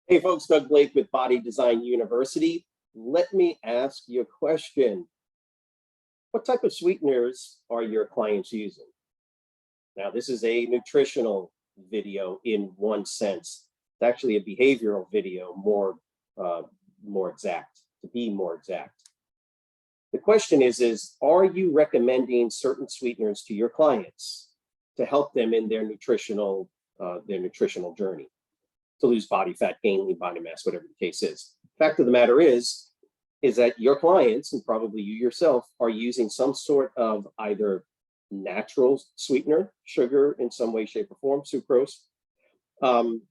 Hey folks, Doug Blake with Body Design University. Let me ask you a question. What type of sweeteners are your clients using? Now, this is a nutritional video in one sense. It's actually a behavioral video, more exact, to be more exact. The question is, are you recommending certain sweeteners to your clients to help them in their nutritional journey? To lose body fat, gain lean body mass, whatever the case is. Fact of the matter is that your clients, and probably you yourself, are using some sort of either natural sweetener, sugar in some way, shape, or form, sucrose,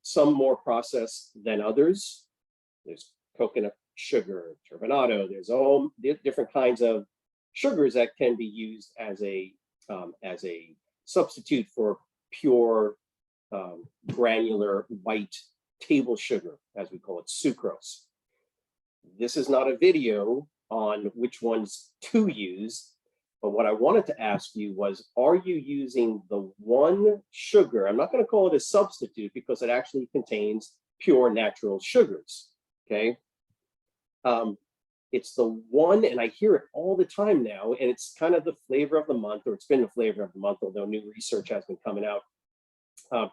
some more processed than others. There's coconut sugar, turbinado, there's all different kinds of sugars that can be used as a substitute for pure granular white table sugar, as we call it, sucrose. This is not a video on which ones to use, but what I wanted to ask you was, are you using the one sugar? I'm not going to call it a substitute because it actually contains pure natural sugars, okay? It's the one, and I hear it all the time now, and it's kind of the flavor of the month, or it's been the flavor of the month, although new research has been coming out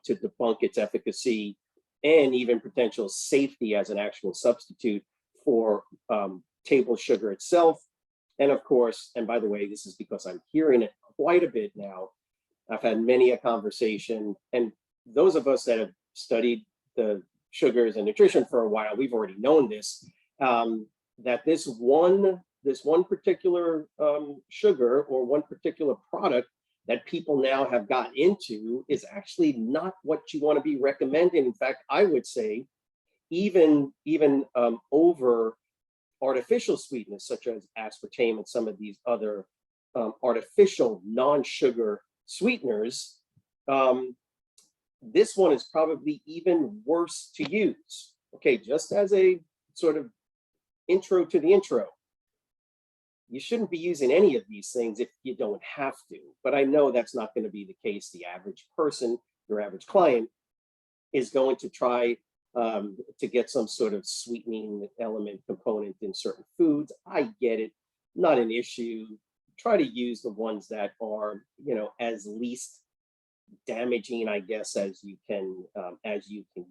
to debunk its efficacy and even potential safety as an actual substitute for table sugar itself. And of course, and by the way, this is because I'm hearing it quite a bit now. I've had many a conversation, and those of us that have studied the sugars and nutrition for a while, we've already known this, that this one particular sugar or one particular product that people now have got into is actually not what you want to be recommending. In fact, I would say even over artificial sweeteners such as aspartame and some of these other artificial non-sugar sweeteners, this one is probably even worse to use. Okay, just as a sort of intro to the intro, you shouldn't be using any of these things if you don't have to. But I know that's not going to be the case. The average person, your average client, is going to try to get some sort of sweetening element component in certain foods. I get it, not an issue. Try to use the ones that are, as least damaging, I guess, as you can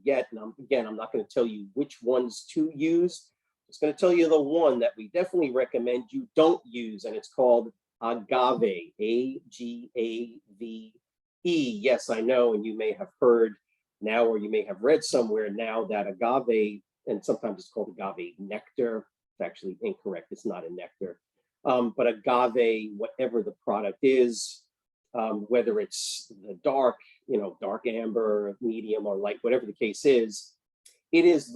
get. And again, I'm not going to tell you which ones to use. It's going to tell you the one that we definitely recommend you don't use, and it's called agave, A-G-A-V-E. Yes, I know, and you may have heard now, or you may have read somewhere now that agave, and sometimes it's called agave nectar. It's actually incorrect. It's not a nectar. But agave, whatever the product is, whether it's the dark amber, medium, or light, whatever the case is, it is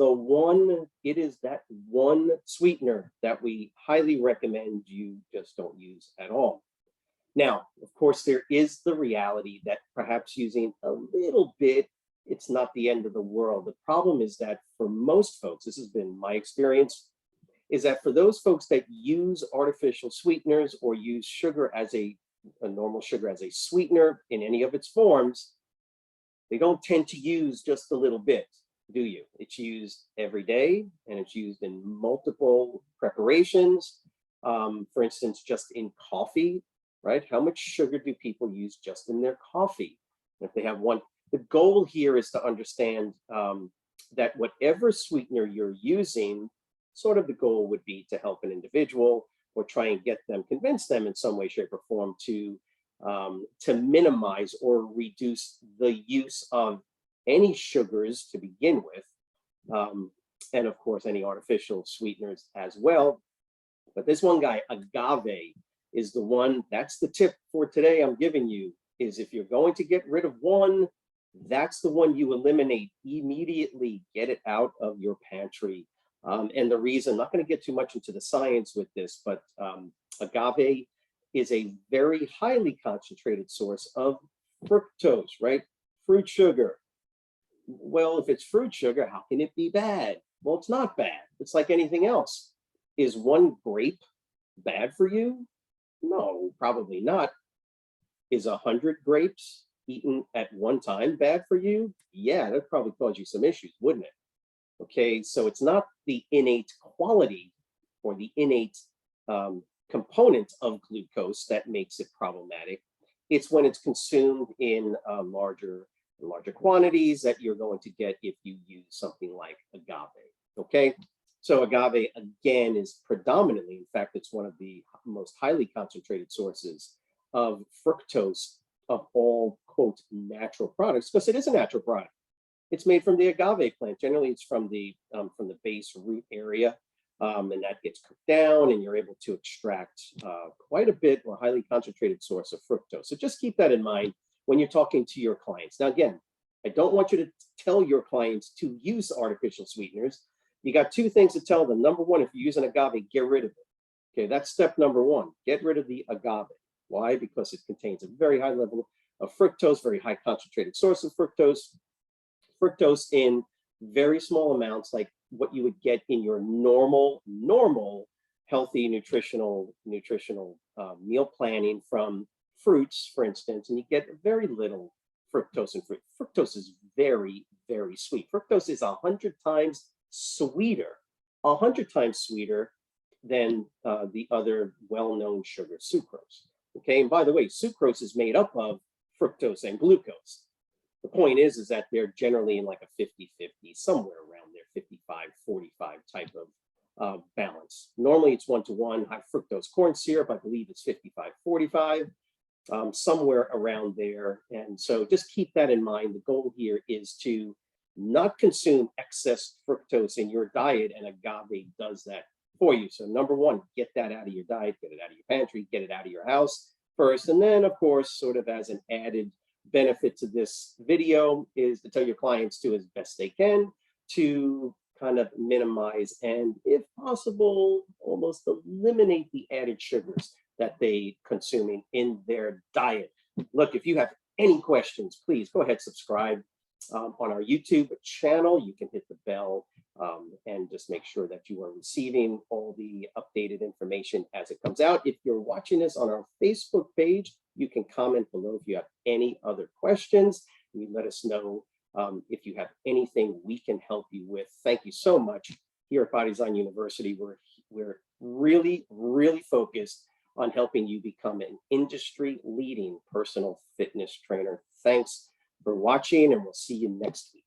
that one sweetener that we highly recommend you just don't use at all. Now, of course, there is the reality that perhaps using a little bit, it's not the end of the world. The problem is that for most folks, this has been my experience, is that for those folks that use artificial sweeteners or use sugar as a normal sugar as a sweetener in any of its forms, they don't tend to use just a little bit. Do you? It's used every day, and it's used in multiple preparations. For instance, just in coffee, right? How much sugar do people use just in their coffee? If they have one, the goal here is to understand that whatever sweetener you're using, sort of the goal would be to help an individual or try and get them, convince them in some way, shape, or form to minimize or reduce the use of any sugars to begin with, and of course any artificial sweeteners as well. But this one guy, agave, is the one. That's the tip for today I'm giving you, is if you're going to get rid of one, that's the one you eliminate immediately. Get it out of your pantry. And the reason, I'm not going to get too much into the science with this, but agave is a very highly concentrated source of fructose, right? Fruit sugar. Well, if it's fruit sugar, how can it be bad? Well, it's not bad. It's like anything else. Is one grape bad for you? No, probably not. Is 100 grapes eaten at one time bad for you? Yeah, that'd probably cause you some issues, wouldn't it? Okay, so it's not the innate quality or the innate component of glucose that makes it problematic. It's when it's consumed in larger quantities that you're going to get if you use something like agave. Okay, so agave again is predominantly, in fact, it's one of the most highly concentrated sources of fructose of all quote natural products, because it is a natural product. It's made from the agave plant. Generally, it's from the base root area, and that gets cooked down, and you're able to extract quite a bit or highly concentrated source of fructose. So just keep that in mind when you're talking to your clients. Now, again, I don't want you to tell your clients to use artificial sweeteners. You got two things to tell them. Number one, if you're using agave, get rid of it. Okay, that's step number one. Get rid of the agave. Why? Because it contains a very high level of fructose, very high concentrated source of fructose. Fructose in very small amounts, like what you would get in your normal healthy nutritional meal planning from fruits, for instance, and you get very little fructose in fruit. Fructose is very, very sweet. Fructose is 100 times sweeter, 100 times sweeter than the other well-known sugar, sucrose. Okay, and by the way, sucrose is made up of fructose and glucose. The point is that they're generally in like a 50-50, somewhere around there, 55-45 type of balance. Normally it's 1-to-1. High fructose corn syrup, I believe it's 55-45, somewhere around there. And so just keep that in mind. The goal here is to not consume excess fructose in your diet, and agave does that for you. So number one, get that out of your diet, get it out of your pantry, get it out of your house first. And then, of course, sort of as an added benefit to this video is to tell your clients to, as best they can, to kind of minimize and, if possible, almost eliminate the added sugars that they consuming in their diet. Look, if you have any questions, please go ahead, subscribe on our YouTube channel. You can hit the bell and just make sure that you are receiving all the updated information as it comes out. If you're watching this on our Facebook page, you can comment below if you have any other questions. You let us know if you have anything we can help you with. Thank you so much. Here at Body Design University, we're really, really focused on helping you become an industry-leading personal fitness trainer. Thanks for watching, and we'll see you next week.